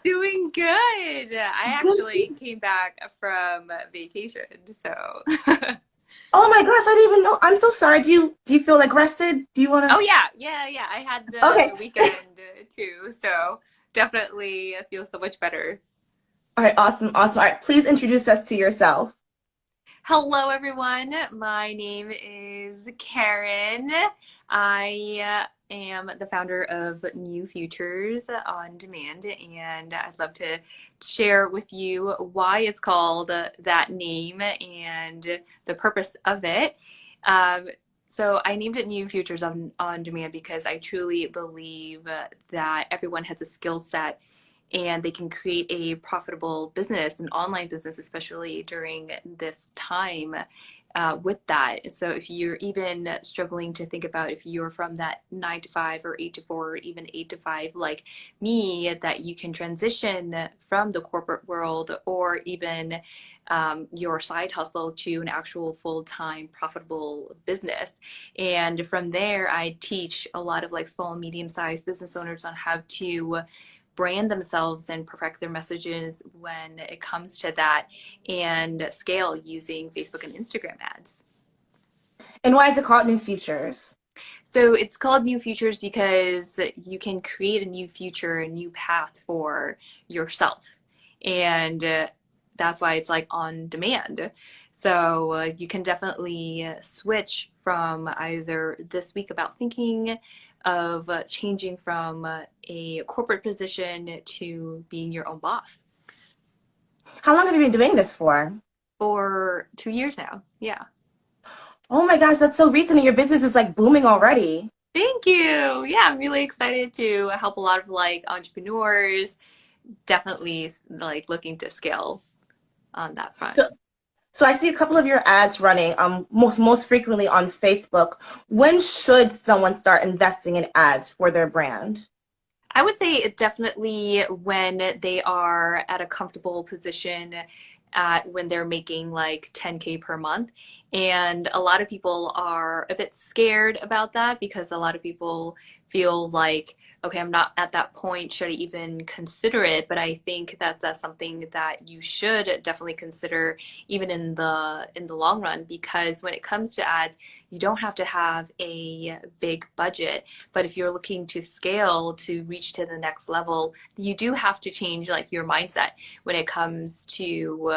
Doing good. I Good. actually came back from vacation, so Oh my gosh, I didn't even know. I'm so sorry. Do you feel like rested? Do you want oh to? yeah. I had the Okay. weekend too, so definitely feel so much better. All right, awesome, awesome. All right, please introduce us to yourself. Hello, everyone. My name is Karen. I am the founder of New Futures on Demand, and I'd love to share with you why it's called that name and the purpose of it. Um, so I named it New Futures on Demand because I truly believe that everyone has a skill set and they can create a profitable business, an online business, especially during this time with that. So if you're even struggling to think about if you're from that 9 to 5 or 8 to 4 or even 8 to 5 like me, that you can transition from the corporate world or even your side hustle to an actual full-time profitable business. And from there, I teach a lot of like small and medium-sized business owners on how to brand themselves and perfect their messages when it comes to that and scale using Facebook and Instagram ads. And why is it called New Futures? So it's called New Futures because you can create a new future, a new path for yourself. And that's why it's like on demand. So you can definitely switch from either this week about thinking of changing from a corporate position to being your own boss How long have you been doing this for? for 2 years now. Yeah. Oh my gosh, that's so recent and your business is like booming already. Thank you. Yeah, I'm really excited to help a lot of like entrepreneurs, definitely like looking to scale on that front. So, so I see a couple of your ads running, most frequently on Facebook. When should someone start investing in ads for their brand? I would say it definitely when they are at a comfortable position at when they're making like 10K per month. And a lot of people are a bit scared about that because a lot of people feel like, okay, I'm not at that point. Should I even consider it? But I think that's something that you should definitely consider even in the long run because when it comes to ads, you don't have to have a big budget. But if you're looking to scale to reach to the next level, you do have to change like your mindset when it comes to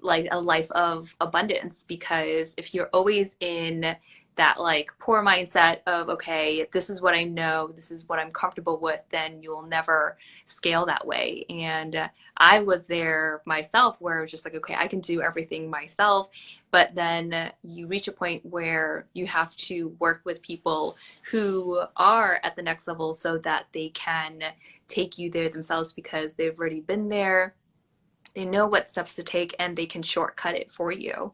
like a life of abundance. Because if you're always in that like poor mindset of okay, this is what I know, this is what I'm comfortable with, then you'll never scale that way. And I was there myself where it was just like okay, I can do everything myself, but then you reach a point where you have to work with people who are at the next level so that they can take you there themselves because they've already been there, they know what steps to take, and they can shortcut it for you.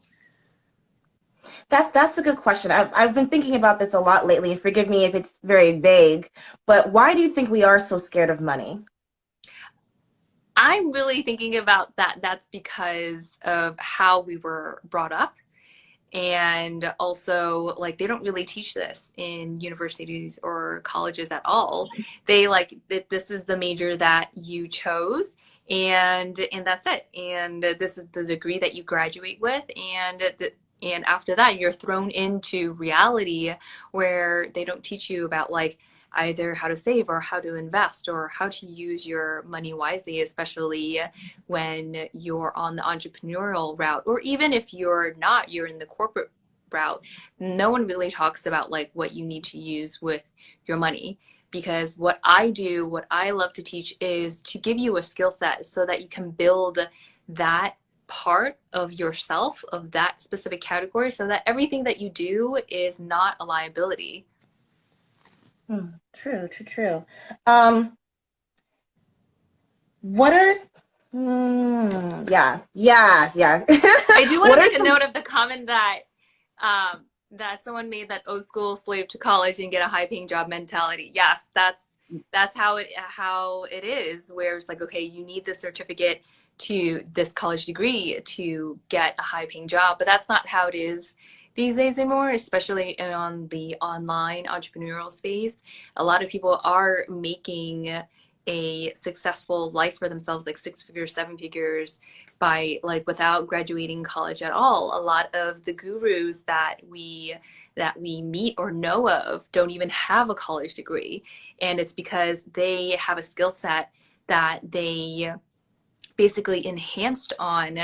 That's a good question. I've been thinking about this a lot lately. Forgive me if it's very vague, but why do you think we are so scared of money? I'm really thinking about that. That's because of how we were brought up. And also, like, they don't really teach this in universities or colleges at all. They like that this is the major that you chose, and that's it. And this is the degree that you graduate with, and after that, you're thrown into reality where they don't teach you about like either how to save or how to invest or how to use your money wisely, especially when you're on the entrepreneurial route, or even if you're not, you're in the corporate route. No one really talks about like what you need to use with your money. Because what I do, what I love to teach is to give you a skill set so that you can build that part of yourself, of that specific category, so that everything that you do is not a liability. True, true, true. Um, what are, yeah. I do want to What are make a some, note of the comment that someone made that old school slave to college and get a high paying job mentality. Yes, that's how it is. Where it's like, okay, you need this certificate to this college degree to get a high paying job, but that's not how it is these days anymore, especially on the online entrepreneurial space. A lot of people are making a successful life for themselves, like six figures, seven figures, by like without graduating college at all. A lot of the gurus that we meet or know of don't even have a college degree, and it's because they have a skill set that they basically enhanced on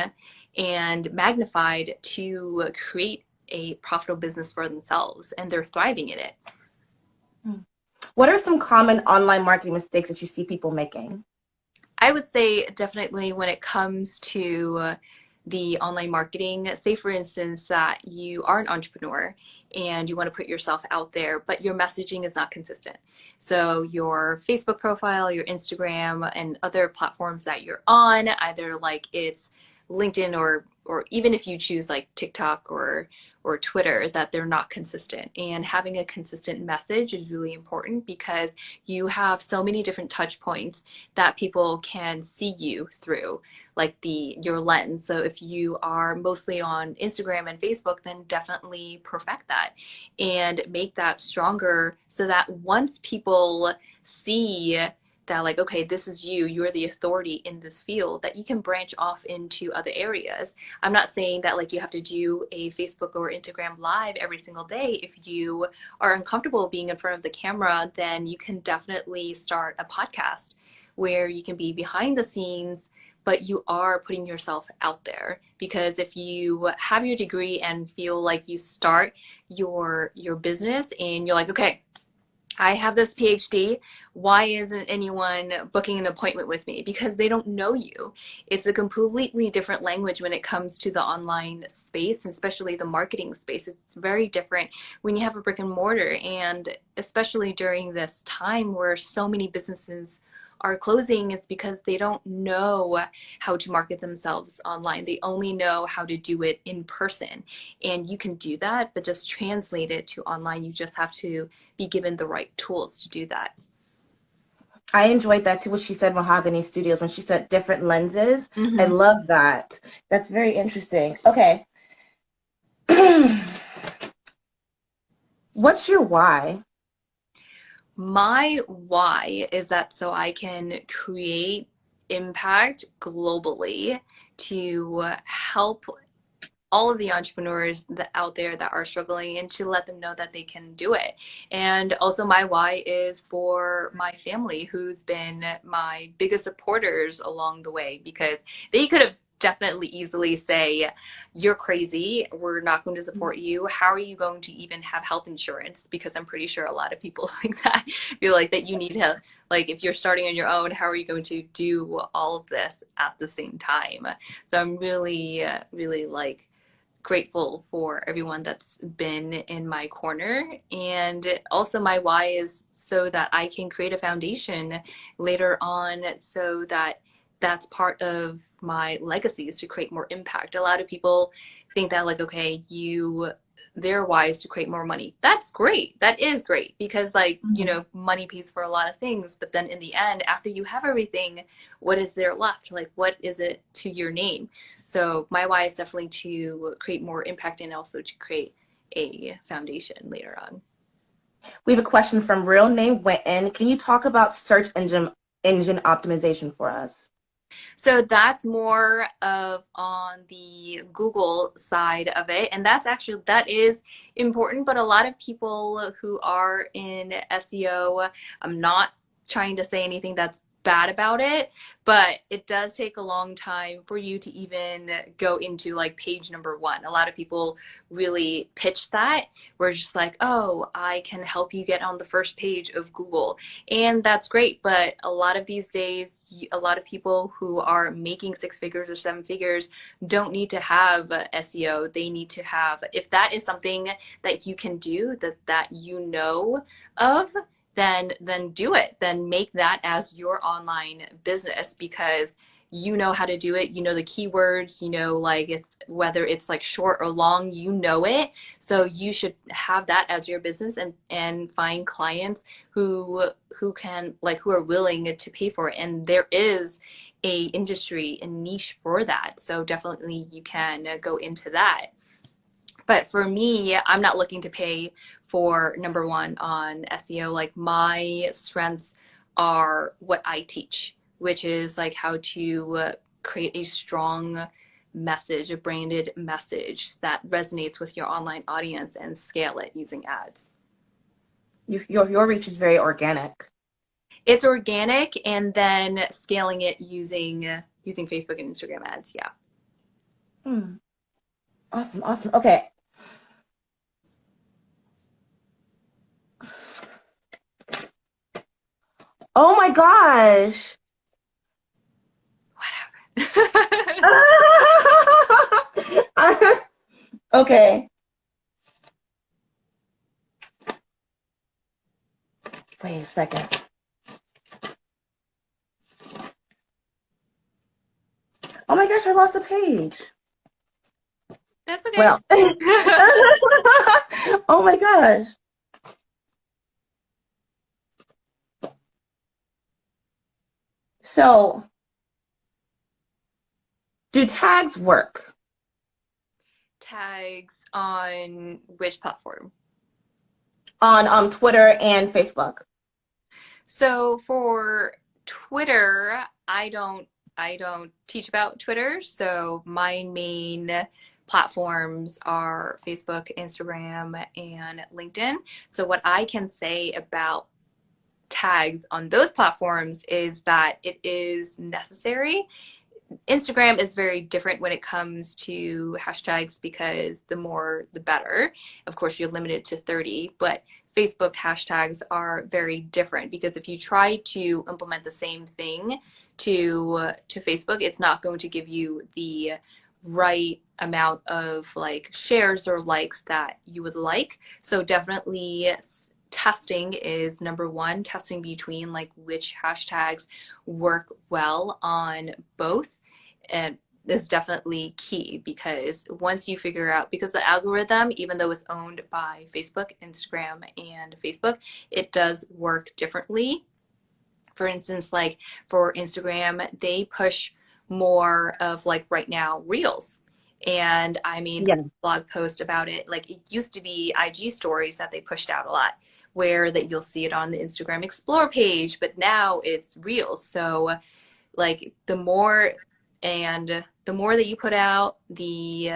and magnified to create a profitable business for themselves, and they're thriving in it. What are some common online marketing mistakes that you see people making? I would say definitely when it comes to the online marketing, say for instance that you are an entrepreneur and you want to put yourself out there, but your messaging is not consistent. So your Facebook profile, your Instagram, and other platforms that you're on, either like it's LinkedIn or even if you choose like TikTok or Twitter, that they're not consistent. And having a consistent message is really important because you have so many different touch points that people can see you through, like your lens. So if you are mostly on Instagram and Facebook, then definitely perfect that and make that stronger so that once people see that, like, okay, this is you're the authority in this field, that you can branch off into other areas. I'm not saying that like you have to do a Facebook or Instagram live every single day. If you are uncomfortable being in front of the camera, then you can definitely start a podcast where you can be behind the scenes, but you are putting yourself out there. Because if you have your degree and feel like you start your business and you're like, okay, I have this PhD. Why isn't anyone booking an appointment with me? Because they don't know you. It's a completely different language when it comes to the online space, especially the marketing space. It's very different when you have a brick and mortar, and especially during this time where so many businesses are closing, it's because they don't know how to market themselves online. They only know how to do it in person. And you can do that, but just translate it to online. You just have to be given the right tools to do that. I enjoyed that too, what she said, Mahogany Studios, when she said different lenses. I Mm-hmm. love that. That's very interesting. Okay. What's your why? My why is that so I can create impact globally to help all of the entrepreneurs that out there that are struggling, and to let them know that they can do it. And also my why is for my family, who's been my biggest supporters along the way, because they could have definitely easily say, you're crazy, we're not going to support you, how are you going to even have health insurance? Because I'm pretty sure a lot of people like that feel like that you need to, like, if you're starting on your own, how are you going to do all of this at the same time? So I'm really really like grateful for everyone that's been in my corner. And also, my why is so that I can create a foundation later on, so that that's part of my legacy, is to create more impact. A lot of people think that, like, okay, their why is to create more money. That's great. That is great because, like, Mhm. money pays for a lot of things. But then in the end, after you have everything, what is there left? Like, what is it to your name? So my why is definitely to create more impact and also to create a foundation later on. We have a question from Real Name Witten. Can you talk about search engine optimization for us? So that's more of on the Google side of it. And that is important, but a lot of people who are in SEO, I'm not trying to say anything that's bad about it, but it does take a long time for you to even go into like page number one. A lot of people really pitch that. We're just like, oh, I can help you get on the first page of Google. And that's great, but a lot of these days, a lot of people who are making six figures or seven figures don't need to have SEO. They need to have, if that is something that you can do, that you know of, then do it. Then make that as your online business, because you know how to do it. You know the keywords, like it's whether it's like short or long, it. So you should have that as your business, and find clients who are willing to pay for it. And there is a industry and niche for that. So definitely you can go into that. But for me, I'm not looking to pay for number one on SEO. Like, my strengths are what I teach, which is like how to create a strong message, a branded message that resonates with your online audience and scale it using ads. Your reach is very organic. It's organic and then scaling it using Facebook and Instagram ads. Yeah. Hmm. Awesome, awesome. Okay. Oh my gosh. What happened? Okay. Wait a second. Oh my gosh, I lost the page. That's okay. Well, oh my gosh. So, do tags work Tags on which platform? on Twitter and Facebook? So for Twitter, I don't teach about Twitter. So my main platforms are Facebook, Instagram, and LinkedIn. So what I can say about tags on those platforms is that it is necessary. Instagram is very different when it comes to hashtags because the more the better. Of course, you're limited to 30, but Facebook hashtags are very different because if you try to implement the same thing to Facebook, it's not going to give you the right amount of like shares or likes that you would like. So definitely testing is number one, testing between like which hashtags work well on both and is definitely key because once you figure out because the algorithm even though it's owned by Facebook, Instagram and Facebook, it does work differently. For instance, like for Instagram, they push more of like right now reels. And I mean, Yeah. blog post about it. Like it used to be IG stories that they pushed out a lot, where that you'll see it on the Instagram Explore page, but now it's reels. So like the more that you put out, the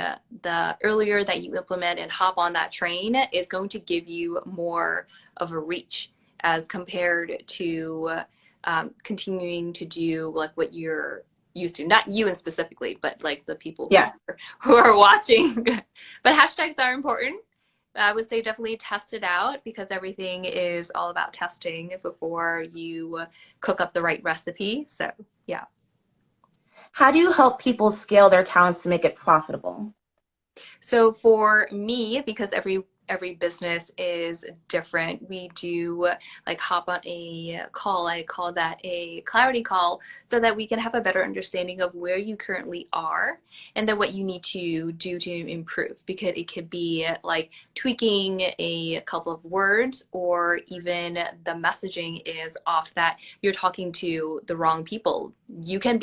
earlier that you implement and hop on that train is going to give you more of a reach as compared to continuing to do like what you're used to. Not you and specifically, but like the people Yeah. who are watching. But hashtags are important. I would say definitely test it out because everything is all about testing before you cook up the right recipe. So, yeah. How do you help people scale their talents to make it profitable? So for me, because every business is different, we do like hop on a call. I call that a clarity call so that we can have a better understanding of where you currently are and then what you need to do to improve. Because it could be like tweaking a couple of words or even the messaging is off that you're talking to the wrong people. You can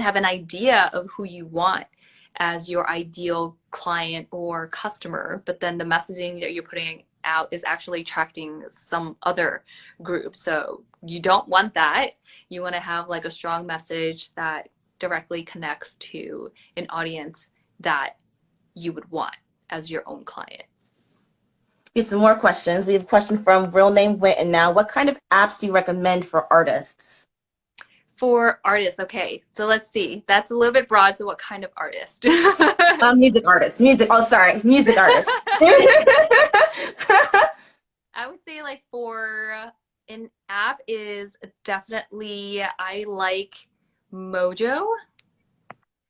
have an idea of who you want as your ideal client or customer, but then the messaging that you're putting out is actually attracting some other group. So you don't want that. You want to have like a strong message that directly connects to an audience that you would want as your own client. We have some more questions. We have a question from Real Name Winton now. What kind of apps do you recommend for artists? For artists, okay, so let's see. That's a little bit broad. So, what kind of artist? Music artists. Music. Oh, sorry. Music artists. I would say like for an app is definitely I like Mojo.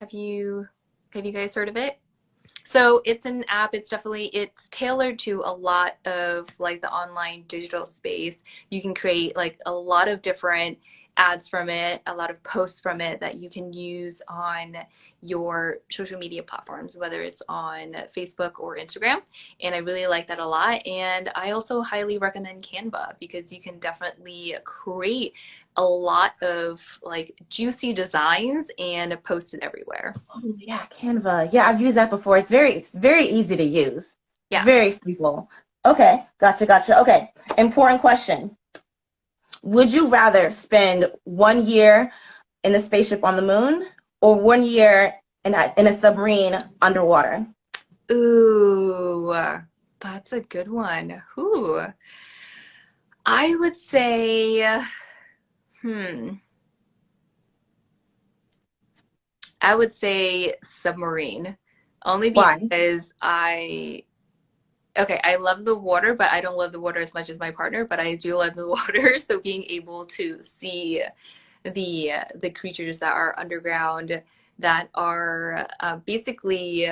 Have you have you guys heard of it? So it's an app. It's tailored to a lot of like the online digital space. You can create like a lot of different ads from it, a lot of posts from it that you can use on your social media platforms, whether it's on Facebook or Instagram. And I really like that a lot. And I also highly recommend Canva because you can definitely create a lot of like juicy designs and post it everywhere. Oh yeah, Canva. Yeah, I've used that before. It's very easy to use. Yeah. Very simple. Okay, gotcha, gotcha. Okay, important question. Would you rather spend 1 year in the spaceship on the moon or 1 year in a submarine underwater? Ooh, that's a good one. Ooh, I would say, hmm, I would say submarine, only Why? because okay, I love the water, but I don't love the water as much as my partner, but I do love the water. So being able to see the creatures that are underground that are basically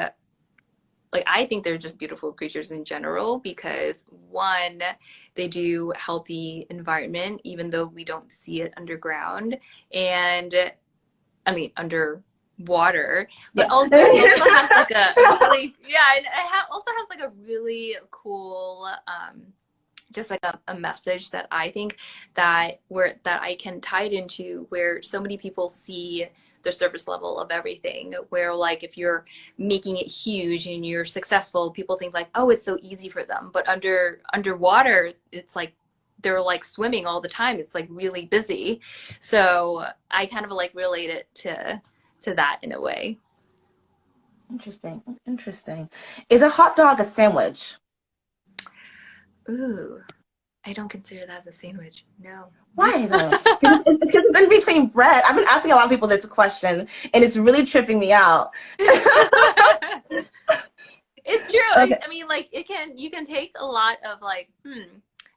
like I think they're just beautiful creatures in general because one, they do help the environment even though we don't see it underground, and I mean underwater, but Yeah. also it also has like a really yeah, also has like a really cool just like a message that I think that I can tie it into where so many people see the surface level of everything where like if you're making it huge and you're successful people think like oh it's so easy for them but underwater it's like they're like swimming all the time it's like really busy so I kind of like relate it to that in a way. Interesting. Interesting. Is a hot dog a sandwich? Ooh, I don't consider that as a sandwich, no. Why though? Because it's in between bread. I've been asking a lot of people this question, and it's really tripping me out. It's true. Okay. I mean, like it can you can take a lot of like,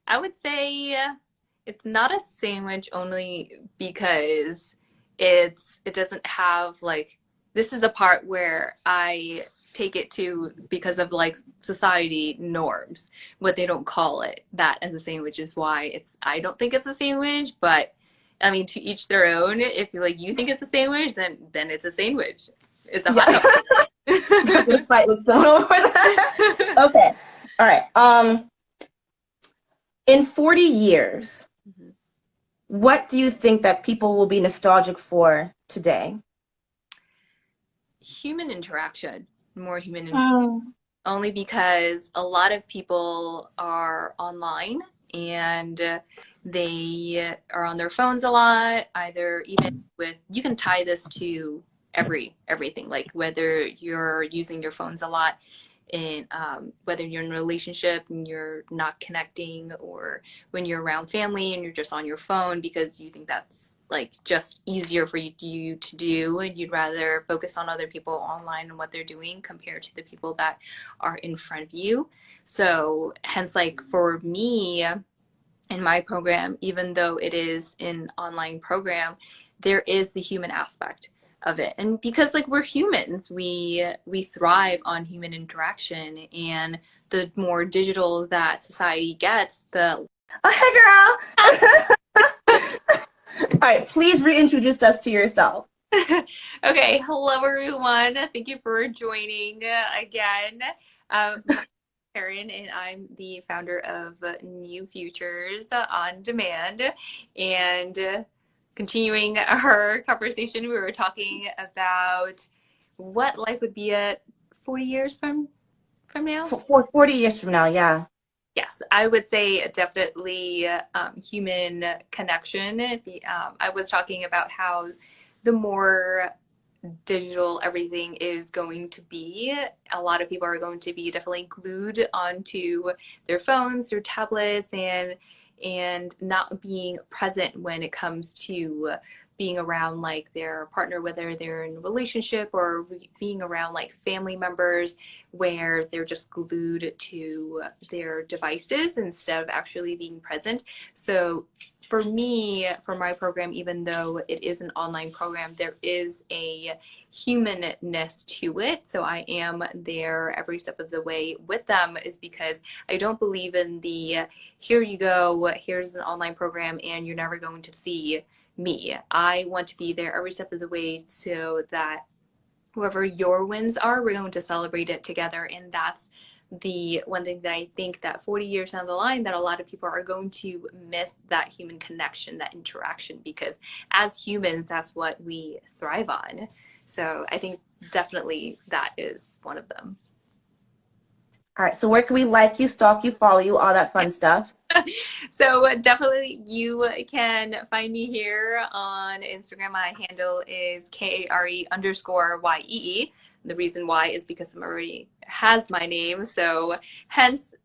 I would say it's not a sandwich only because it doesn't have like this is the part where I take it to because of like society norms. What they don't call it that as a sandwich is why it's I don't think it's a sandwich, but I mean to each their own. If like you think it's a sandwich, then it's a sandwich. It's a Yeah. hot dog I'm sandwich. gonna fight with someone over that. Okay. All right. In 40 years, what do you think that people will be nostalgic for today? Human interaction, more human interaction, Hmm. only because a lot of people are online and they are on their phones a lot, either even with, you can tie this to everything, like whether you're using your phones a lot in whether you're in a relationship and you're not connecting or when you're around family and you're just on your phone because you think that's like just easier for you to do and you'd rather focus on other people online and what they're doing compared to the people that are in front of you. So hence like for me in my program, even though it is an online program, there is the human aspect of it. And because like we're humans, we thrive on human interaction and the more digital that society gets, the Oh, hey, girl. All right. Please reintroduce us to yourself. okay, hello everyone. Thank you for joining again. My Karen, and I'm the founder of New Futures on Demand. And continuing our conversation, we were talking about what life would be at 40 years from now. For 40 years from now, yeah. Yes, I would say definitely human connection. I was talking about how the more digital everything is going to be. A lot of people are going to be definitely glued onto their phones, their tablets, and not being present when it comes to being around like their partner, whether they're in a relationship or being around like family members where they're just glued to their devices instead of actually being present. So for me, for my program, even though it is an online program, there is a humanness to it. So I am there every step of the way with them, is because I don't believe in the here you go, here's an online program, and you're never going to see me. I want to be there every step of the way so that whoever your wins are, we're going to celebrate it together. And that's the one thing that I think that 40 years down the line that a lot of people are going to miss that human connection, that interaction, because as humans, that's what we thrive on. So I think definitely that is one of them. All right. So where can we like you, stalk you, follow you, all that fun stuff? So definitely you can find me here on Instagram. My handle is KARE_YEE. The reason why is because I'm already has my name, so hence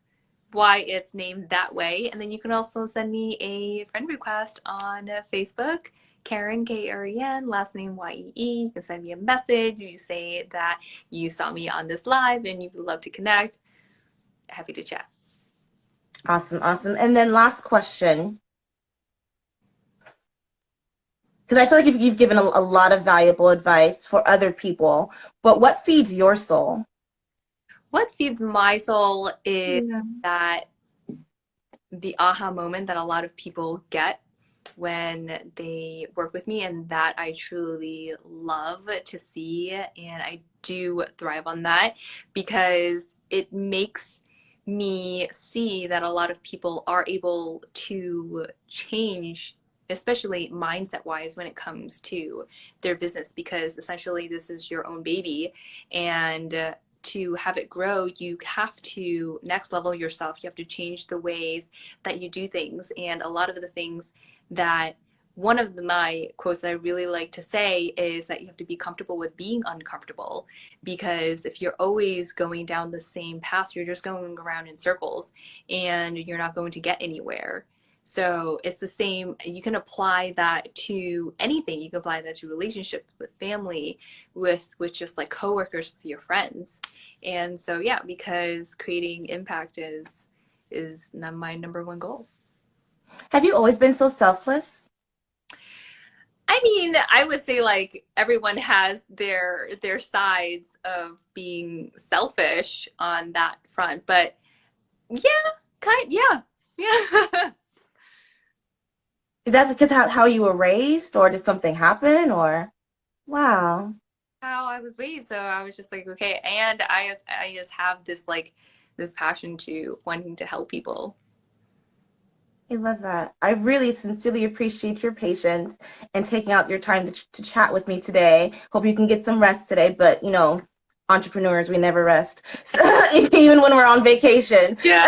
why it's named that way. And then you can also send me a friend request on Facebook, Karen, Karen, last name YEE. You can send me a message. You say that you saw me on this live and you would love to connect. Happy to chat. Awesome, awesome. And then last question, because I feel like you've given a lot of valuable advice for other people, but what feeds your soul? What feeds my soul is Yeah. that the aha moment that a lot of people get when they work with me, and that I truly love to see. And I do thrive on that because it makes me see that a lot of people are able to change, especially mindset wise, when it comes to their business, because essentially this is your own baby. And to have it grow, you have to next level yourself. You have to change the ways that you do things. And a lot of the things that one of my quotes that I really like to say is that you have to be comfortable with being uncomfortable, because if you're always going down the same path, you're just going around in circles and you're not going to get anywhere. So it's the same. You can apply that to anything. You can apply that to relationships with family, with just like coworkers, with your friends. And so yeah, because creating impact is my number one goal. Have you always been so selfless? I mean, I would say like everyone has their sides of being selfish on that front, but yeah, yeah, yeah. Is that because how you were raised, or did something happen, or wow, How I was raised, so I was just like, okay, and I just have this like this passion to wanting to help people. I love that. I really sincerely appreciate your patience and taking out your time to chat with me today. Hope you can get some rest today, but entrepreneurs, we never rest. So, even when we're on vacation. Yeah.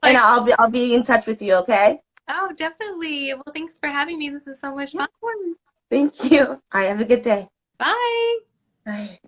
And Like, I'll be in touch with you, okay? oh, definitely. Well, thanks for having me. This is so much Yeah, fun. of course. Thank you. All right, have a good day. Bye. Bye.